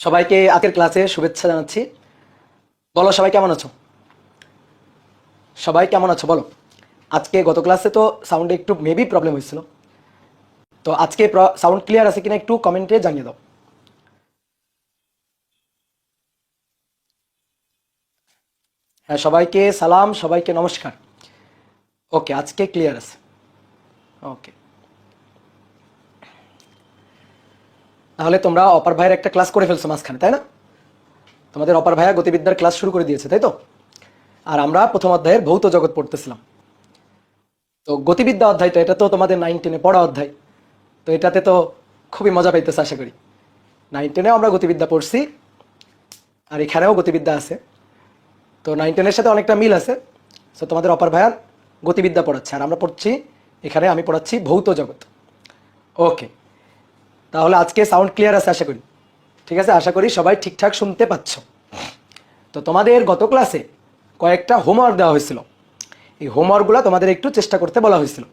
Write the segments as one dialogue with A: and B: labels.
A: সবাইকে আজকের ক্লাসে শুভেচ্ছা জানাচ্ছি। বলো সবাই কেমন আছো? সবাই কেমন আছো বলো। আজকে গত ক্লাসে তো সাউন্ডে একটু মেবি প্রবলেম হয়েছিল, তো আজকে সাউন্ড ক্লিয়ার আছে কিনা একটু কমেন্টে জানিয়ে দাও। হ্যাঁ, সবাইকে সালাম, সবাইকে নমস্কার। ওকে, আজকে ক্লিয়ার আছে। ওকে, তাহলে তোমরা অপার ভাইয়ের একটা ক্লাস করে ফেলছো মাঝখানে, তাই না? তোমাদের অপার ভাইয়া গতিবিদ্যার ক্লাস শুরু করে দিয়েছে, তাই তো? আর আমরা প্রথম অধ্যায়ের ভৌত জগৎ পড়তেছিলাম। তো গতিবিদ্যা অধ্যায়টা এটা তো তোমাদের 9-10-এ পড়া অধ্যায়, তো এটাতে তো খুবই মজা পাইতেছে আশা করি। 9-10-এও আমরা গতিবিদ্যা পড়ছি, আর এখানেও গতিবিদ্যা আছে। তো 9-10-এর সাথে অনেকটা মিল আছে। সো তোমাদের অপার ভাইয়ার গতিবিদ্যা পড়াচ্ছে, আর আমরা পড়ছি এখানে, আমি পড়াচ্ছি ভৌত জগৎ। ওকে, তাহলে আজকে সাউন্ড ক্লিয়ার আছে আশা করি। ঠিক আছে, আশা করি সবাই ঠিকঠাক শুনতে পাচ্ছ। তো তোমাদের গত ক্লাসে কয়েকটা হোমওয়ার্ক দেওয়া হয়েছিল, এই হোমওয়ার্কগুলো তোমাদের একটু চেষ্টা করতে বলা হয়েছিল।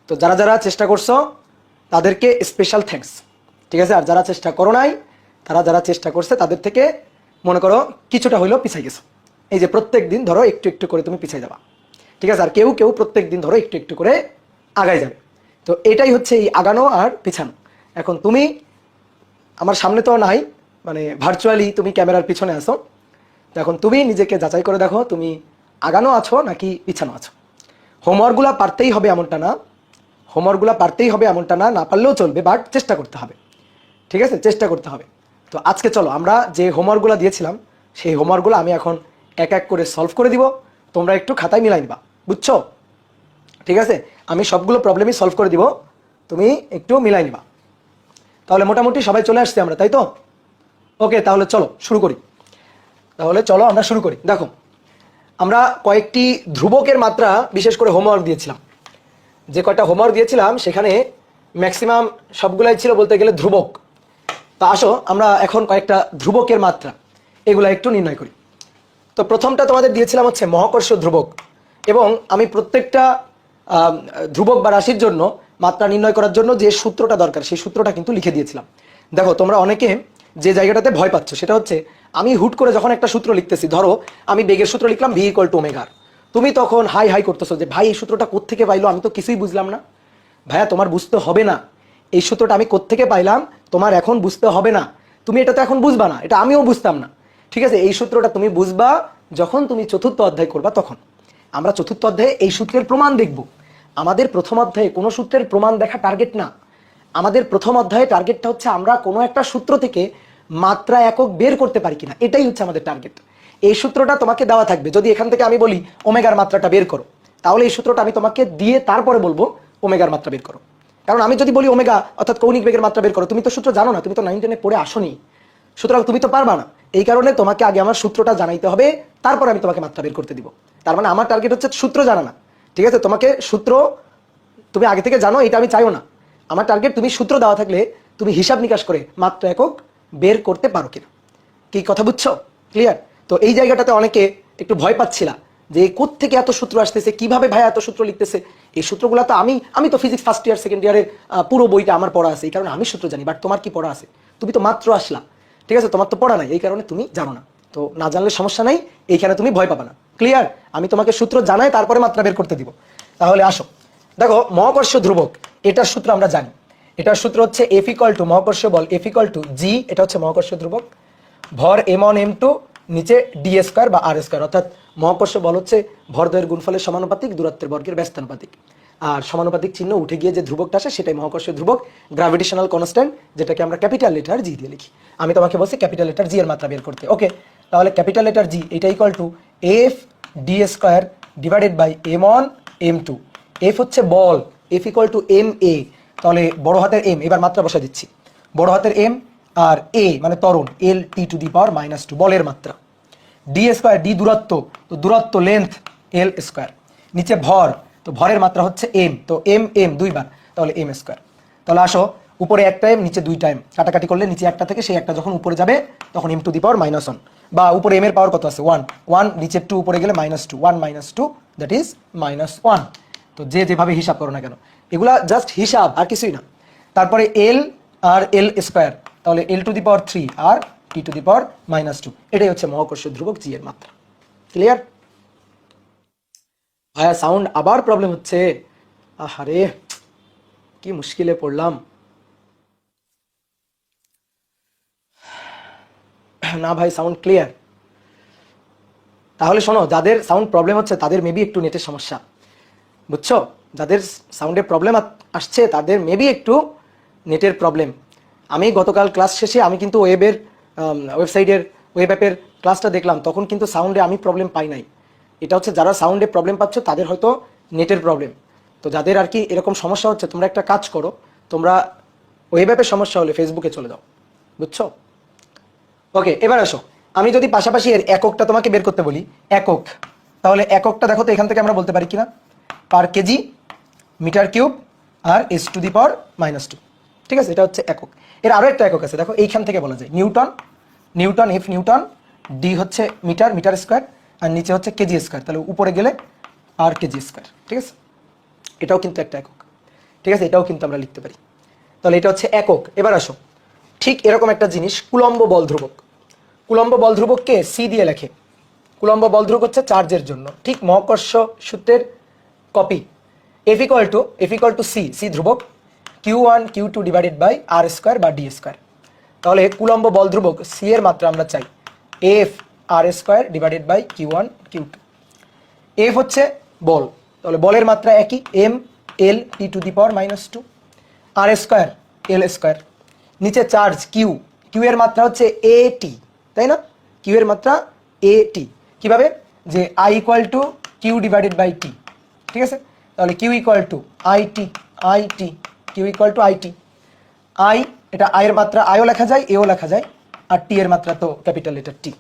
A: তো যারা যারা চেষ্টা করছো তাদেরকে স্পেশাল থ্যাঙ্কস। ঠিক আছে, আর যারা চেষ্টা করো নাই, তারা যারা চেষ্টা করছে তাদের থেকে মনে করো কিছুটা হইলেও পিছাই গেছো। এই যে প্রত্যেক দিন ধরো একটু একটু করে তুমি পিছাই যাবা। ঠিক আছে, আর কেউ কেউ প্রত্যেক দিন ধরো একটু একটু করে আগায় যাবে। তো এটাই হচ্ছে এই আগানো আর পিছানো। এখন তুমি আমার সামনে তো নাই, মানে ভার্চুয়ালি তুমি ক্যামেরার পিছনে আসো। তো এখন তুমি নিজেকে যাচাই করে দেখো তুমি আগানো আছো নাকি পিছানো আছো। হোমওয়ার্কগুলো পারতেই হবে এমনটা না, হোমওয়ার্কগুলো পারতেই হবে এমনটা না, না পারলেও চলবে, বাট চেষ্টা করতে হবে। ঠিক আছে, চেষ্টা করতে হবে। তো আজকে চলো আমরা যে হোমওয়ার্কগুলো দিয়েছিলাম সেই হোমওয়ার্কগুলো আমি এখন এক এক করে সলভ করে দিব, তোমরা একটু খাতায় মিলাই নিবা, বুঝছো? ঠিক আছে, আমি সবগুলো প্রবলেমই সলভ করে দিব, তুমি একটু মিলাই নিবা। তাহলে মোটামুটি সবাই চলে আসছি আমরা, তাই তো? ওকে, তাহলে চলো শুরু করি। তাহলে চলো আমরা শুরু করি। দেখো, আমরা কয়েকটি ধ্রুবকের মাত্রা বিশেষ করে হোমওয়ার্ক দিয়েছিলাম। যে কয়টা হোমওয়ার্ক দিয়েছিলাম সেখানে ম্যাক্সিমাম সবগুলাই ছিল বলতে গেলে ধ্রুবক। তা আসো আমরা এখন কয়েকটা ধ্রুবকের মাত্রা এগুলা একটু নির্ণয় করি। তো প্রথমটা তোমাদের দিয়েছিলাম হচ্ছে মহাকর্ষ ধ্রুবক, এবং আমি প্রত্যেকটা ধ্রুবক বা রাশির জন্য মাত্রা নির্ণয় করার জন্য যে সূত্রটা দরকার সেই সূত্রটা কিন্তু লিখে দিয়েছিলাম। দেখো, তোমরা অনেকে যে জায়গাটাতে ভয় পাচ্ছ সেটা হচ্ছে আমি হুট করে যখন একটা সূত্র লিখতেছি, ধরো আমি বেগের সূত্র লিখলাম v=ω, তুমি তখন হাই হাই করতেছো যে ভাই এই সূত্রটা কোত্থেকে পাইলো, আমি তো কিছুই বুঝলাম না। ভাইয়া, তোমার বুঝতে হবে না এই সূত্রটা আমি কোত্থেকে পাইলাম, তোমার এখন বুঝতে হবে না। তুমি এটা তো এখন বুঝবা না, এটা আমিও বুঝতাম না। ঠিক আছে, এই সূত্রটা তুমি বুঝবা যখন তুমি চতুর্থ অধ্যায় করবা তখন। আমরা চতুর্থ অধ্যায়ে এই সূত্রের প্রমাণ দেখব। আমাদের প্রথম অধ্যায়ে কোনো সূত্রের প্রমাণ দেখা টার্গেট না। আমাদের প্রথম অধ্যায়ে টার্গেটটা হচ্ছে আমরা কোনো একটা সূত্র থেকে মাত্রা একক বের করতে পারি কিনা, এটাই হচ্ছে আমাদের টার্গেট। এই সূত্রটা তোমাকে দেওয়া থাকবে। যদি এখান থেকে আমি বলি ওমেগার মাত্রাটা বের করো, তাহলে এই সূত্রটা আমি তোমাকে দিয়ে তারপরে বলবো ওমেগার মাত্রা বের করো। কারণ আমি যদি বলি ওমেগা অর্থাৎ কৌণিক বেগের মাত্রা বের করো, তুমি তো সূত্র জানো না, তুমি তো 9-10-এ পড়ে আসোনি, সুতরাং তুমি তো পারবা না। এই কারণে তোমাকে আগে আমার সূত্রটা জানাইতে হবে, তারপর আমি তোমাকে মাত্রা বের করতে দিব। তার মানে আমার টার্গেট হচ্ছে সূত্র জানা না। ঠিক আছে, তোমাকে সূত্র তুমি আগে থেকে জানো এটা আমি চাইও না। আমার টার্গেট তুমি সূত্র দেওয়া থাকলে তুমি হিসাব নিকাশ করে মাত্রা একক বের করতে পারো কিনা। কি কথা বুঝছো? ক্লিয়ার? তো এই জায়গাটাতে অনেকে একটু ভয় পাচ্ছিলা যে কোত্থেকে এত সূত্র আসতেছে, কিভাবে ভাই এত সূত্র লিখতেছে। এই সূত্রগুলো তো আমি তো ফিজিক্স ফার্স্ট ইয়ার সেকেন্ড ইয়ারের পুরো বইটা আমার পড়া আছে, এই কারণে আমি সূত্র জানি। বাট তোমার কি পড়া আছে? তুমি তো মাত্র আসলা, ঠিক আছে, তোমার তো পড়া নাই, এই কারণে তুমি জানো না। তো না জানলে সমস্যা নাই, এইখানে তুমি ভয় পাবা না। ক্লিয়ার? আমি তোমাকে সূত্র জানাই তারপরে মাত্রা বের করতে দিব। তাহলে আসো, দেখো মহাকর্ষ ধ্রুবক এটার সূত্র আমরা জানি। এটার সূত্র হচ্ছে F = মহাকর্ষ বল F = g, এটা হচ্ছে মহাকর্ষ ধ্রুবক। ভর m1 m2 নিচে d² বা r², অর্থাৎ মহাকর্ষ বল হচ্ছে ভরদ্বয়ের গুণফলের সমানুপাতিক, দূরত্বের বর্গের ব্যস্তানুপাতিক। আর সমানুপাতিক চিহ্ন উঠে গিয়ে যে ধ্রুবকটা আসে সেটাই মহাকর্ষীয় ধ্রুবক, গ্র্যাভিটেশনাল কনস্ট্যান্ট, যেটাকে আমরা ক্যাপিটাল লেটার জি দিয়ে লিখি। আমি তোমাকে বলছি ক্যাপিটাল লেটার জি এর মাত্রা বের করতে। ওকে, তাহলে ক্যাপিটাল লেটার জি এটা = f d² divided by m1 m2। f হচ্ছে বল, F = ma, তাহলে বড় হাতের m, এবার মাত্রা বসা দিচ্ছি। বড় হাতের m আর a মানে ত্বরণ, L(t⁻²) বলের মাত্রা। d² d দূরত্ব, তো দূরত্ব লেন্থ L²। নিচে ভর, তো ভরের মাত্রা হচ্ছে m, তো m দুইবার, তাহলে m²। তাহলে আসো, উপরে একটা m নিচে দুইটা m, কাটাকাটি করলে নিচে একটা থেকে সেই একটা যখন উপরে যাবে তখন m⁻⁻1, বা উপরে m এর পাওয়ার কত আছে 1, নিচে 2 উপরে গেলে -2, 1 - 2 দ্যাট ইজ -1। তো যে যেভাবে হিসাব করো না কেন, এগুলা জাস্ট হিসাব আর কিছুই না। তারপরে L আর L², তাহলে L⁻³ R T to the power -2। এটাই হচ্ছে মহাকর্ষীয় ধ্রুবক জি এর মাত্রা। ক্লিয়ার? ভাইয়া সাউন্ড আবার প্রবলেম হচ্ছে, আহারে কি মুশকিলে পড়লাম। না ভাই সাউন্ড ক্লিয়ার। তাহলে শোনো, যাদের সাউন্ড প্রবলেম হচ্ছে তাদের মেবি একটু নেটের সমস্যা, বুঝছো? যাদের সাউন্ডে প্রবলেম আসছে তাদের মেবি একটু নেটের প্রবলেম। আমি গতকাল ক্লাস শেষে আমি কিন্তু ওয়েবসাইটের ওয়েব অ্যাপের ক্লাসটা দেখলাম, তখন কিন্তু সাউন্ডে আমি প্রবলেম পাই নাই। এটা হচ্ছে যারা সাউন্ডে প্রবলেম পাচ্ছ তাদের হয়তো নেটের প্রবলেম। তো যাদের আর কি এরকম সমস্যা হচ্ছে, তোমরা একটা কাজ করো, তোমরা ওয়েব অ্যাপের সমস্যা হলে ফেসবুকে চলে যাও, বুঝছো? ওকে, এবার আসো, আমি যদি পাশাপাশি এর এককটা তোমাকে বের করতে বলি, একক, তাহলে এককটা দেখো তো এখান থেকে আমরা বলতে পারি কিনা, পার কেজি, মিটার কিউব আর এস টু দি পাওয়ার -2। ঠিক আছে, এটা হচ্ছে একক। এর আরও একটা একক আছে, দেখো এইখান থেকে বলা যায় Newton, Newton F Newton, D হচ্ছে মিটার, মিটার স্কোয়ার, আর নিচে হচ্ছে কেজি স্কোয়ার, তাহলে উপরে গেলে আর কেজি স্কোয়ার। ঠিক আছে, এটাও কিন্তু একটা একক। ঠিক আছে, এটাও কিন্তু আমরা লিখতে পারি। তাহলে এটা হচ্ছে একক। এবার আসো, ঠিক এরকম একটা জিনিস কুলম্ব বল ধ্রুবক। কুলম্ব বল ধ্রুবককে সি দিয়ে লেখে। কুলম্ব বল ধ্রুবক হচ্ছে চার্জের জন্য, ঠিক মহাকর্ষ সূত্রের কপি। F equal to C, C ধ্রুবক, Q1 Q2 divided by R square বা ডি স্কোয়ার। তাহলে কুলম্ব বল ধ্রুবক সি এর মাত্রা আমরা চাই F R square divided by Q1 Q2। F হচ্ছে বল, তাহলে বলের মাত্রা একই, M L T to the power -2, R square L square. নিচে চার্জ কিউ, কিউ এর মাত্রা হচ্ছে এ টি, তাই না? কিউ এর মাত্রা এ টি। কীভাবে? যে I equal to Q divided by T. ঠিক আছে, তাহলে Q equal to I T, I T, Q equal to I T. I, এটা আয়ের মাত্রা আইও লেখা যায়, এও লেখা যায়, আর টি এর মাত্রা তো ক্যাপিটাল লেটার টি।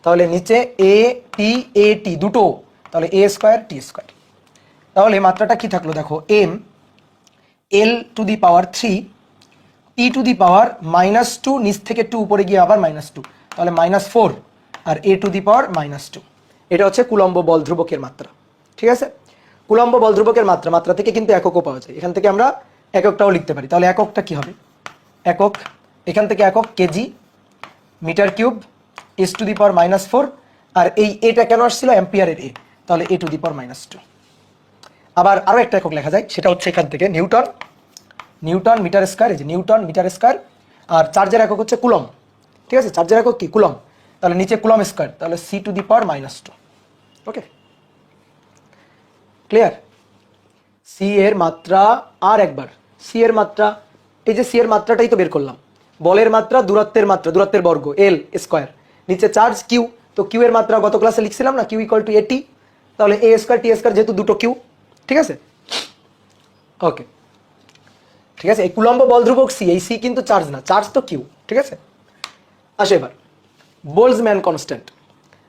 A: তাহলে নিচে এ টি দুটো, তাহলে এ স্কোয়ার টি স্কোয়ার। তাহলে মাত্রাটা কি থাকলো দেখো, M L to the power 3 T to the power -2, নিচ থেকে 2 উপরে গিয়ে আবার -2, তাহলে -4, আর এ টু দি পাওয়ার -2। এটা হচ্ছে কুলম্ব বল ধ্রুবকের মাত্রা। ঠিক আছে, কুলম্ব বল ধ্রুবকের মাত্রা থেকে কিন্তু এককও পাওয়া যায়, এখান থেকে আমরা এককটাও লিখতে পারি। তাহলে এককটা কি হবে? একক, এখান থেকে একক kg, metre cube, S to the power -4, আর এই এটা কেন আসছিল? অ্যাম্পিয়ারের এ, তাহলে এ টু দি পাওয়ার -2। আবার আরও একটা একক লেখা যায়, সেটা হচ্ছে এখান থেকে নিউটন, নিউটন মিটার স্কোয়ার, এই যে নিউটন মিটার স্কোয়ার, আর চার্জের একক হচ্ছে কুলম। ঠিক আছে, চার্জের একক কি? কুলম, তাহলে নিচে কুলম স্কোয়ার, তাহলে C to the power -2। Okay, clear? C এর মাত্রা আর একবার, সি এর মাত্রা, এই যে সি এর মাত্রাটাই তো বের করলাম, বলের মাত্রা দূরত্বের মাত্রা, দূরত্বের বর্গ এল স্কোয়ার, নিচে চার্জ কিউ, তো কিউ এর মাত্রা গত ক্লাসে লিখছিলাম না, কিউ ইকুয়াল টু এ টি, তাহলে এ স্কোয়ার টি স্কোয়ার, যেহেতু দুটো কিউ। ঠিক আছে, ওকে, ঠিক আছে। এই কুলম্ব বল ধ্রুবক সি, এই সি কিন্তু চার্জ না, চার্জ তো কিউ। ঠিক আছে, আসো এবার বোল্টজম্যান কনস্ট্যান্ট।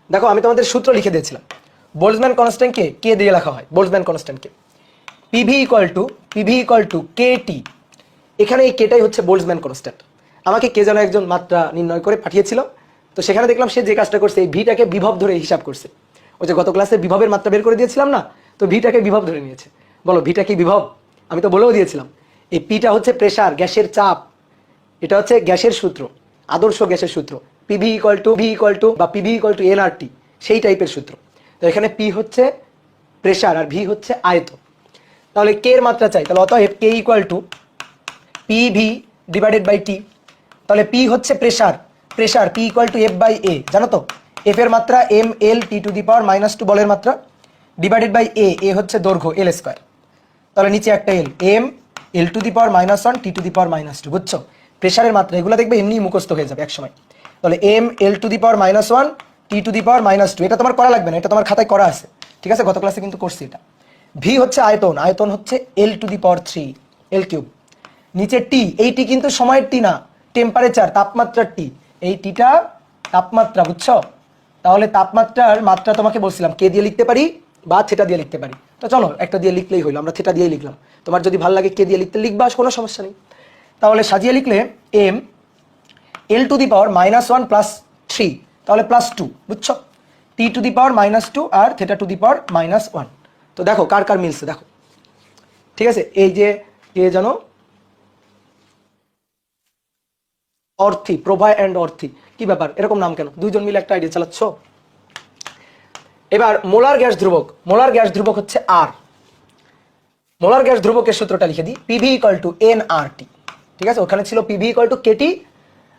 A: দেখো আমি তোমাদের সূত্র লিখে দিয়েছিলাম, বোল্টজম্যান কনস্ট্যান্টকে কে দিয়ে লেখা হয়? বোল্টজম্যান কনস্ট্যান্টকে পিভি ইকুয়াল টু কে টি। এখানে এই কেটাই হচ্ছে বোল্টজম্যান কনস্ট্যান্ট। আমাকে কে যেন একজন মাত্রা নির্ণয় করে পাঠিয়েছিল, তো সেখানে দেখলাম সে যে কাজটা করছে, এই ভিটাকে বিভব ধরে হিসাব করছে। ওই যে গত ক্লাসে বিভবের মাত্রা বের করে দিয়েছিলাম না, তো ভিটাকে বিভব ধরে নিয়েছে। বলো ভিটা কি বিভব? আমি তো বলেও দিয়েছিলাম, এই পিটা হচ্ছে প্রেসার, গ্যাসের চাপ, এটা হচ্ছে গ্যাসের সূত্র, আদর্শ গ্যাসের সূত্র, পিভি ইকুয়াল টু বা পিভি ইকুয়াল টু এল আর টি, সেই টাইপের সূত্র। তো এখানে পি হচ্ছে প্রেসার আর ভি হচ্ছে আয়তন। তাহলে কে এর মাত্রা চাই, তাহলে অতএব K equal to PV divided by T. তাহলে পি হচ্ছে pressure, pressure P equal to F by A, জানো তো? এফ এর মাত্রা M L T to the power -2 বলের মাত্রা, ডিভাইডেড বাই এ হচ্ছে দৈর্ঘ্য এল স্কোয়ার। তাহলে নিচে একটা L, M L to the power -1 T to the power -2, বুঝছো? প্রেসারের মাত্রা এগুলো দেখবে এমনি মুখস্থ হয়ে যাবে একসময়। তাহলে M L to the power -1 T to the power -2, এটা তোমার করা লাগবে না, এটা তোমার খাতায় করা আছে। ঠিক আছে, গত ক্লাসে কিন্তু করছি এটা। ভি হচ্ছে আয়তন, আয়তন হচ্ছে এল to the power 3 L cube. নিচে টি, এই টি কিন্তু সময়ের টি না, টেম্পারেচার, তাপমাত্রার টি, এই টিটা তাপমাত্রা, বুঝছো? তাহলে তাপমাত্রার মাত্রা তোমাকে বলছিলাম কে দিয়ে লিখতে পারি বা থেটা দিয়ে লিখতে পারি। তো চলো একটা দিয়ে লিখলেই হইলো, আমরা থেটা দিয়ে লিখলাম। তোমার যদি ভালো লাগে কে দিয়ে লিখতে লিখবা, কোনো সমস্যা নেই। তাহলে সাজিয়ে লিখলে M L to the power -1 plus 3, তাহলে +2, বুঝছো? টি টু দি পাওয়ার -2 আর থেটা টু দি পাওয়ার -1। তো দেখো কার কার মিলছে দেখো। ঠিক আছে, এই যে কে জানো, অর্থী, প্রভা অ্যান্ড অর্থী, কি ব্যাপার এরকম নাম কেন? দুইজন মিলে একটা আইডিয়া চালাচ্ছ। এবার মোলার গ্যাস ধ্রুবক, মোলার গ্যাস ধ্রুবক হচ্ছে আর। মোলার গ্যাস ধ্রুবকের সূত্রটা লিখে দিই, পিভি ইকুয়াল টু এনআরটি। ঠিক আছে, ওখানে ছিল পিভি ইকুয়াল টু কেটি,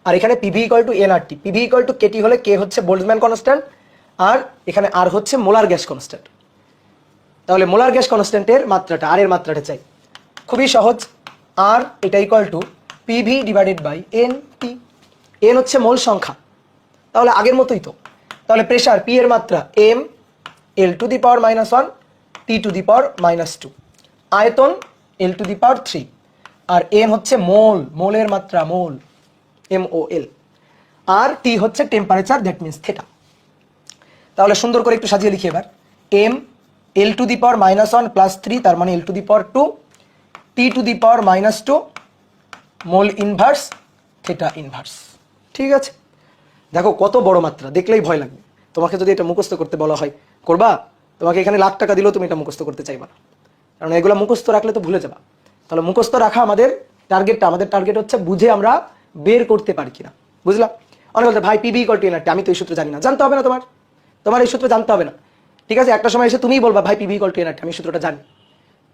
A: আর এখানে PV equal to NRT. PV equal to KT হলে কে হচ্ছে বোল্টজম্যান কনস্ট্যান্ট, আর এখানে আর হচ্ছে মোলার গ্যাস কনস্ট্যান্ট। তাহলে মোলার গ্যাস কনস্ট্যান্টের মাত্রাটা, আর এর মাত্রাটা চাই। খুবই সহজ, আর এটা equal to PV divided by N T. N হচ্ছে মোল সংখ্যা, তাহলে আগের মতোই তো। তাহলে প্রেসার পি এর মাত্রা M L to the power -1 T to the power -2, আয়তন এল to the power 3, R N হচ্ছে মোল, মোলের মাত্রা মোল, MOL, আর টি হচ্ছে টেম্পারেচার, দ্যাট মিনস থেটা। তাহলে সুন্দর করে একটু সাজিয়ে লিখি এবার, M L to the power -1 plus 3, তার মানে L to the power 2, T to the power -2, mole inverse theta inverse. ঠিক আছে, দেখো কত বড় মাত্রা, দেখলেই ভয় লাগবে। তোমাকে যদি এটা মুখস্থ করতে বলা হয় করবা? তোমাকে এখানে লাখ টাকা দিলেও তুমি এটা মুখস্থ করতে চাইবা না, কারণ এগুলো মুখস্থ রাখলে তো ভুলে যাবা। তাহলে মুখস্থ রাখা আমাদের টার্গেটটা, আমাদের টার্গেট হচ্ছে বুঝে আমরা বের করতে পারি কিনা, বুঝলাম? অনেক বলতে ভাই পিভি ইকুয়াল টু এনআরটি, আমি তো এই সূত্র জানি না। জানতে হবে না, তোমার এই সূত্র জানতে হবে না। ঠিক আছে, একটা সময় এসে তুমিই বলবা ভাই পিভি ইকুয়াল টু এনআরটি, আমি সূত্রটা জানি।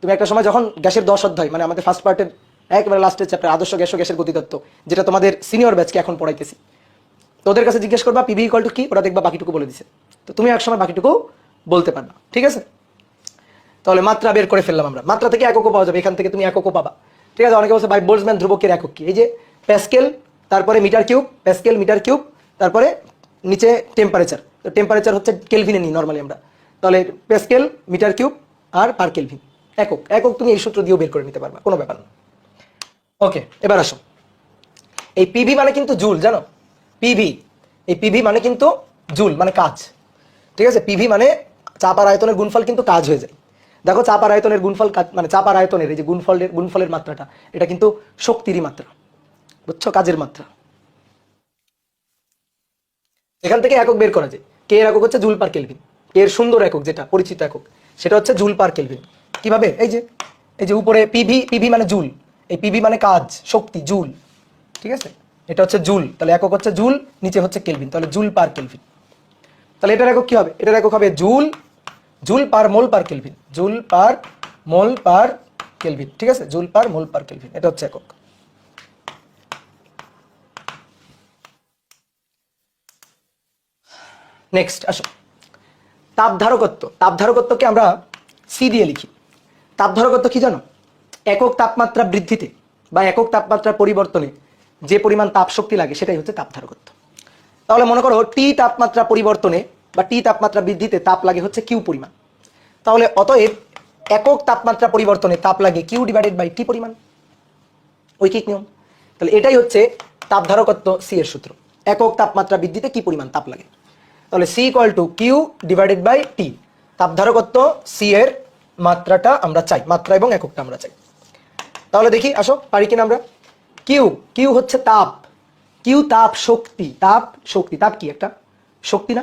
A: তুমি একটা সময় যখন গ্যাসের 10 অধ্যায়, মানে আমাদের ফার্স্ট পার্টের একেবারে লাস্টের চ্যাপ্টার আদর্শ গ্যাস ও গ্যাসের গতিতত্ত্ব, যেটা তোমাদের সিনিয়র ব্যাচকে এখন পড়াইতেছি, তো ওদের কাছে জিজ্ঞেস করবা পিভি ইকুয়াল টু কি, ওরা দেখবা বাকিটুকু বলে দিছে, তো তুমি এক সময় বাকিটুকু বলতে পারবা। ঠিক আছে, তাহলে মাত্রা বের করে ফেললাম আমরা। মাত্রা থেকে এককও পাওয়া যাবে, এখান থেকে তুমি এককও পাবা। ঠিক আছে, অনেকে বলছে ভাই বোল্টজম্যান ধ্রুবকের একক কি? এই যে প্যাসকেল, তারপরে metre cube, pascal metre cube, তারপরে নিচে টেম্পারেচার। তো টেম্পারেচার হচ্ছে কেলভিনে নিই নর্মালি আমরা, তাহলে প্যাসকেল মিটার কিউব আর পার কেলভিন একক। একক তুমি এই সূত্র দিয়েও বের করে নিতে পারবা, কোনো ব্যাপার না। ওকে, এবার আসো, এই পিভি মানে কিন্তু জুল, জানো? পিভি, এই পিভি মানে কিন্তু জুল, মানে কাজ। ঠিক আছে, পিভি মানে চাপ আর আয়তনের গুণফল কিন্তু কাজ হয়ে যায়। দেখো চাপ আর আয়তনের গুণফল, মানে চাপ আর আয়তনের এই যে গুণফলের মাত্রাটা, এটা কিন্তু শক্তিরই মাত্রা, বুঝছো? কাজের মাত্রা। এখান থেকে একক বের করা যায়। কে এর একক হচ্ছে জুল পার কেলভিন। এর সুন্দর একক যেটা পরিচিত একক, সেটা হচ্ছে জুল পার কেলভিন। কিভাবে? এই যে উপরে পিভি, পিভি মানে জুল, এই পিভি মানে কাজ, শক্তি, জুল। ঠিক আছে, এটা হচ্ছে জুল, তাহলে একক হচ্ছে জুল, নিচে হচ্ছে কেলভিন, তাহলে জুল পার কেলভিন। তাহলে এটার একক কি হবে? এটার একক হবে জুল, জুল পার মোল পার কেলভিন, জুল পার মোল পার কেলভিন। ঠিক আছে, জুল পার মোল পার কেলভিন, এটা হচ্ছে একক। নেক্সট আসো, তাপধারকত্ব। তাপধারকত্বকে আমরা সি দিয়ে লিখি। তাপধারকত্ব কি জানো? একক তাপমাত্রা বৃদ্ধিতে বা একক তাপমাত্রা পরিবর্তনে যে পরিমাণ তাপ শক্তি লাগে সেটাই হচ্ছে তাপধারকত্ব। তাহলে মনে করো টি তাপমাত্রা পরিবর্তনে বা টি তাপমাত্রা বৃদ্ধিতে তাপ লাগে হচ্ছে কিউ পরিমাণ, তাহলে অতএব একক তাপমাত্রা পরিবর্তনে তাপ লাগে কিউ ডিভাইডেড বাই টি পরিমাণ, ঐকিক নিয়ম। তাহলে এটাই হচ্ছে তাপধারকত্ব সি এর সূত্র, একক তাপমাত্রা বৃদ্ধিতে কি পরিমাণ তাপ লাগে। তাহলে C equal to Q divided by T, তাপধারকত্ব সি এর মাত্রাটা আমরা চাই, মাত্রা এবং এককটা আমরা চাই। তাহলে দেখি আসো পারি কিনা আমরা। কিউ, কিউ হচ্ছে তাপ, কিউ তাপ শক্তি, তাপ শক্তি, তাপ কি একটা শক্তি না?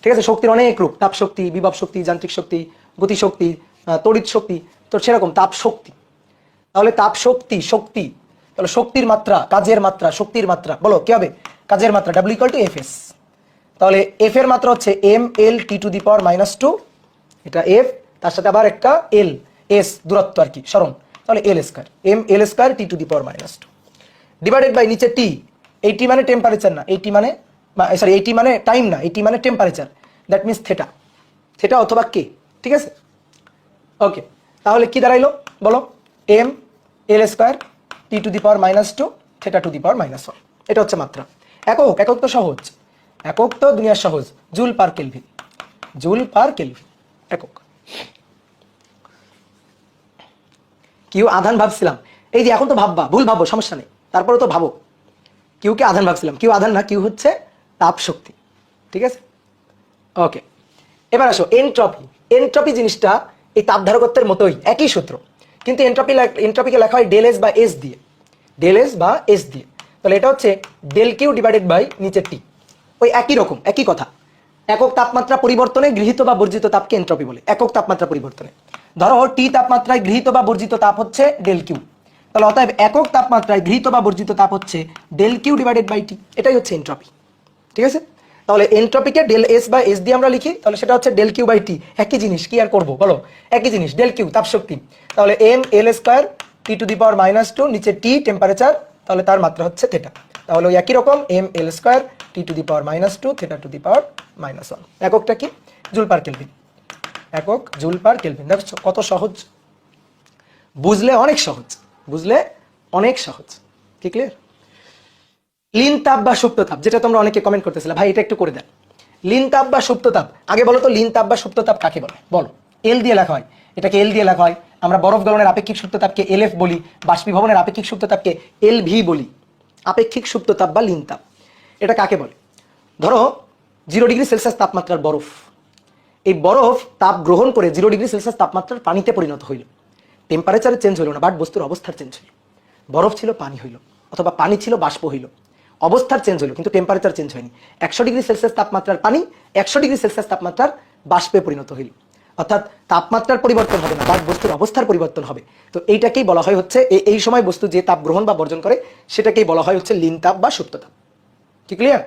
A: ঠিক আছে, শক্তির অনেক রূপ, তাপ শক্তি, বিভব শক্তি, যান্ত্রিক শক্তি, গতি শক্তি, তড়িৎ শক্তি, তো সেরকম তাপ শক্তি। তাহলে তাপ শক্তি, শক্তি, তাহলে শক্তির মাত্রা, কাজের মাত্রা, শক্তির মাত্রা, বলো কি হবে? কাজের মাত্রা W equal to F S. তাহলে এফ এর মাত্রা হচ্ছে M L T to the power -2, এটা এফ, তার সাথে আবার একটা এল, এস দূরত্ব আর কি, সরণ, তাহলে L square, M L square T to the power -2 divided by নিচে টি। এই টি মানে টেম্পারেচার না, এই টি মানে সরি, এই টি মানে টাইম না, এই টি মানে temperature, that means theta, theta অথবা কে। ঠিক আছে, ওকে। তাহলে কি দাঁড়াইলো বলো? M L square T to the power -2 theta to the power -1, এটা হচ্ছে মাত্রা। একক, একক তো সহজ, একক তো দুনিয়ার সহজ, joule per kelvin, joule per kelvin একক। কিউ আধান ভাবছিলাম, এই যে এখন তো ভাববা, ভুল ভাবো সমস্যা নেই, তারপরে তো ভাবো। কিউকে আধান ভাবছিলাম, কিউ আধান না, কিউ হচ্ছে তাপ শক্তি। ঠিক আছে, ওকে। এবার আসো এনট্রপি। এনট্রপি জিনিসটা এই তাপধারকত্বের মতোই, একই সূত্র, কিন্তু এনট্রপিকে লেখা হয় ডেল এস বা এস দিয়ে, ডেল এস বা এস দিয়ে। তাহলে এটা হচ্ছে ডেল কিউ ডিভাইডেড বাই নিচে টি, ওই একই রকম, একই কথা। একক তাপমাত্রা পরিবর্তনে গৃহীত বা বর্জিত তাপকে এনট্রপি বলে, একক তাপমাত্রা পরিবর্তনে। ধরো টি তাপমাত্রায় গৃহীত বা বর্জিত তাপ হচ্ছে ডেল কিউ, তাহলে অতএব একক তাপমাত্রায় গৃহীত বা বর্জিত তাপ হচ্ছে ডেল কিউ ডিভাইডেড বাই টি, এটাই হচ্ছে এনট্রপি। ঠিক আছে, তাহলে এনট্রপিকে ডেল এস বাই এস দিয়ে আমরা লিখি, তাহলে সেটা হচ্ছে ডেল কিউ বাই টি। একই জিনিস, কি আর করবো বলো, একই জিনিস, ডেল কিউ তাপ শক্তি, তাহলে M L square T to the power -2, নিচে টি টেম্পারেচার, তাহলে তার মাত্রা হচ্ছে থেটা, তাহলে ওই একই রকম M L square T to the power -2 theta to the power -1। এককটা কি, জুল পার কেলভিন, একক জুল পার কেলভিন। দেখছো কত সহজ, বুঝলে অনেক সহজ, বুঝলে অনেক সহজ। কি ক্লিয়ার? লীন তাপ বা সুপ্ত তাপ, যেটা তোমরা অনেকে কমেন্ট করতেছিলে, ভাই এটা একটু করে দেন। লীন তাপ বা সুপ্ত তাপ, আগে বলো তো লীন তাপ বা সুপ্ত তাপ কাকে বলে, বলো। এল দিয়ে লেখা হয়, এটাকে এল দিয়ে লেখা হয়। আমরা বরফ গলনের আপেক্ষিক সুপ্ত তাপকে এলএফ বলি, বাষ্পীভবনের আপেক্ষিক সুপ্ত তাপকে এলভি বলি। আপেক্ষিক সুপ্ত তাপ বা লীন তাপ, এটা কাকে বলে? ধরো 0 ডিগ্রি সেলসিয়াস তাপমাত্রার বরফ, এই বরফ তাপ গ্রহণ করে 0 ডিগ্রি সেলসিয়াস তাপমাত্রার পানিতে পরিণত হইল। টেম্পারেচারে চেঞ্জ হইল না, বাট বস্তুর অবস্থার চেঞ্জ হইল। বরফ ছিল পানি হইল, অথবা পানি ছিল বাষ্প হইল, অবস্থার চেঞ্জ হলো কিন্তু টেম্পারেচার চেঞ্জ হয়নি। 100 ডিগ্রি সেলসিয়াস তাপমাত্রার পানি 100 ডিগ্রি সেলসিয়াস তাপমাত্রার বাষ্পে পরিণত হইল, অর্থাৎ তাপমাত্রার পরিবর্তন হবে না, বাট বস্তুর অবস্থার পরিবর্তন হবে। তো এইটাকেই বলা হয় হচ্ছে, এই সময় বস্তু যে তাপ গ্রহণ বা বর্জন করে সেটাকেই বলা হয় হচ্ছে লীন তাপ বা সুপ্ত তাপ। কি ক্লিয়ার?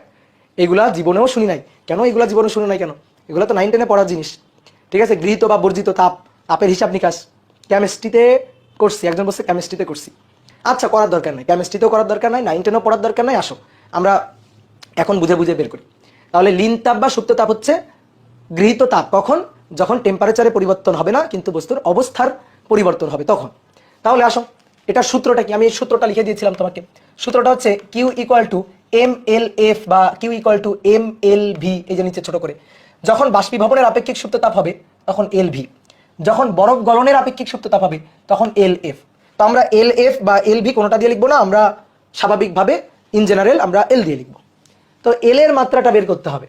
A: এগুলা জীবনেও শুনি নাই কেন, এগুলা জীবনে শুনি নাই কেন, এগুলো তো 9, 10-এ পড়ার জিনিস। ঠিক আছে, গৃহীত বা বর্জিত তাপ, তাপের হিসাব নিকাশ কেমিস্ট্রিতে করছি, একজন বলছে কেমিস্ট্রিতে করছি। আচ্ছা, করার দরকার নাই, কেমিস্ট্রিতেও করার দরকার নাই, 9, 10-ও পড়ার দরকার নাই, আসো আমরা এখন বুঝে বুঝে বের করি। তাহলে লীন তাপ বা সুপ্ত তাপ হচ্ছে গৃহীত তাপ কখন, যখন টেম্পারেচারে পরিবর্তন হবে না কিন্তু বস্তুর অবস্থার পরিবর্তন হবে তখন। তাহলে আসো, এটার সূত্রটা কি, আমি এই সূত্রটা লিখে দিয়েছিলাম তোমাকে। সূত্রটা হচ্ছে Q equal to M L F বা Q equal to M L V, এই যে নিচে ছোট করে। যখন বাষ্পীভবনের আপেক্ষিক সুপ্ত তাপ হবে তখন এল ভি, যখন বরফ গলনের আপেক্ষিক সুপ্ত তাপ হবে তখন এল এফ। তো আমরা এল এফ বা এল ভি কোনোটা দিয়ে লিখবো না, আমরা স্বাভাবিকভাবে ইন জেনারেল আমরা এল দিয়ে লিখবো। তো এল এর মাত্রাটা বের করতে হবে,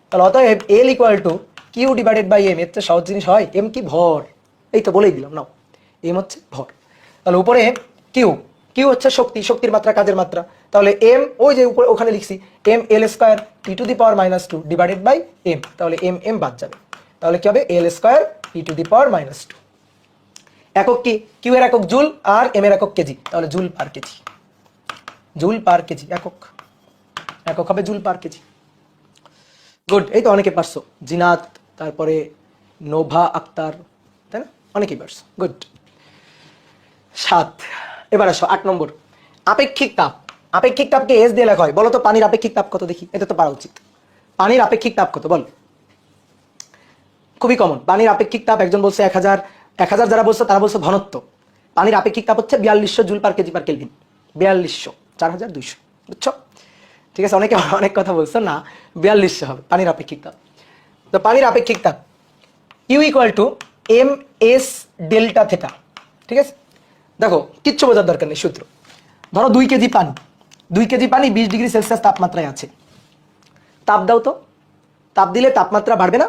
A: তাহলে অতএব L equal to Q divided by M. এর চেয়ে সহজ জিনিস হয়? এম কি, ভর, এই তো বলেই দিলাম, নাও এম হচ্ছে ভর। তাহলে উপরে কিউ, কিউ হচ্ছে শক্তি, শক্তির মাত্রা, কাজের মাত্রা। তাহলে এম ওই যে উপরে ওখানে লিখছি M L square T to the power -2 divided by M, তাহলে এম এম বাদ যাবে, তাহলে কি হবে এল square T to the power -2। একক কি, কিউ এর একক জুল আর এম এর একক কেজি, তাহলে joule per KG, joule per KG একক, একক হবে জুল পার কেজি। গুড, এই তো অনেকে পারছো, জিনাত, তারপরে নোভা আক্তার, তাই না, অনেকেই পারছো, গুড। 7, এবার আসো 8 নম্বর, আপেক্ষিক তাপ। আপেক্ষিক তাপকে এস দিয়ে লেখা হয়, বলো তো পানির আপেক্ষিক তাপ কত দেখি, এটা তো পারা উচিত। পানির আপেক্ষিক তাপ কত বল? খুবই কমন, পানির আপেক্ষিক তাপ একজন বলছে 1000, 1000 যারা বলছে তারা বলছে ঘনত্ব। পানির আপেক্ষিক তাপ হচ্ছে 4200 joule per kg per kelvin, 4200, 4200, বুঝছো? ঠিক আছে, অনেকে অনেক কথা বলছো না, 4200 হবে পানির আপেক্ষিক তাপ। তো পানির আপেক্ষিক তাপ Q equal to M S delta theta. ঠিক আছে, দেখো কিচ্ছু বোঝার দরকার নেই, সূত্র। ধরো 2 কেজি পানি, 2 কেজি পানি 20 ডিগ্রি সেলসিয়াস তাপমাত্রায় আছে। তাপ দাও তো, তাপ দিলে তাপমাত্রা বাড়বে না?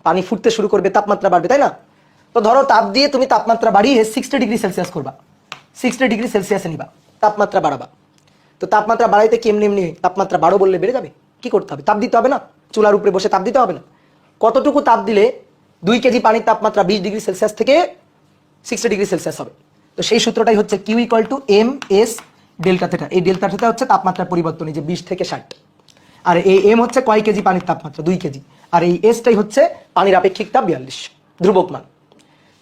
A: পানি ফুটতে শুরু করবে, তাপমাত্রা বাড়বে, তাই না? তো ধরো তাপ দিয়ে তুমি তাপমাত্রা বাড়িয়ে 60 ডিগ্রি সেলসিয়াস করবা, 60 ডিগ্রি সেলসিয়াসে নিবা, তাপমাত্রা বাড়াবা। তো তাপমাত্রা বাড়াইতে কি এমনি এমনি তাপমাত্রা বাড়ো বললে বেড়ে যাবে? কি করতে হবে? তাপ দিতে হবে না? চুলার উপরে বসে তাপ দিতে হবে না? কতটুকু তাপ দিলে 2 কেজি পানির তাপমাত্রা 20 ডিগ্রি সেলসিয়াস থেকে 60 ডিগ্রি সেলসিয়াস হবে? তো সেই সূত্রটাই হচ্ছে Q equal to M S delta theta. এই ডেল্টা থেটা হচ্ছে তাপমাত্রার পরিবর্তন, এই যে 20 থেকে 60। আর এই এম হচ্ছে কয় কেজি পানির তাপমাত্রা, 2 কেজি। আর এই এসটাই হচ্ছে পানির আপেক্ষিক তাপ 42, ধ্রুবক মান।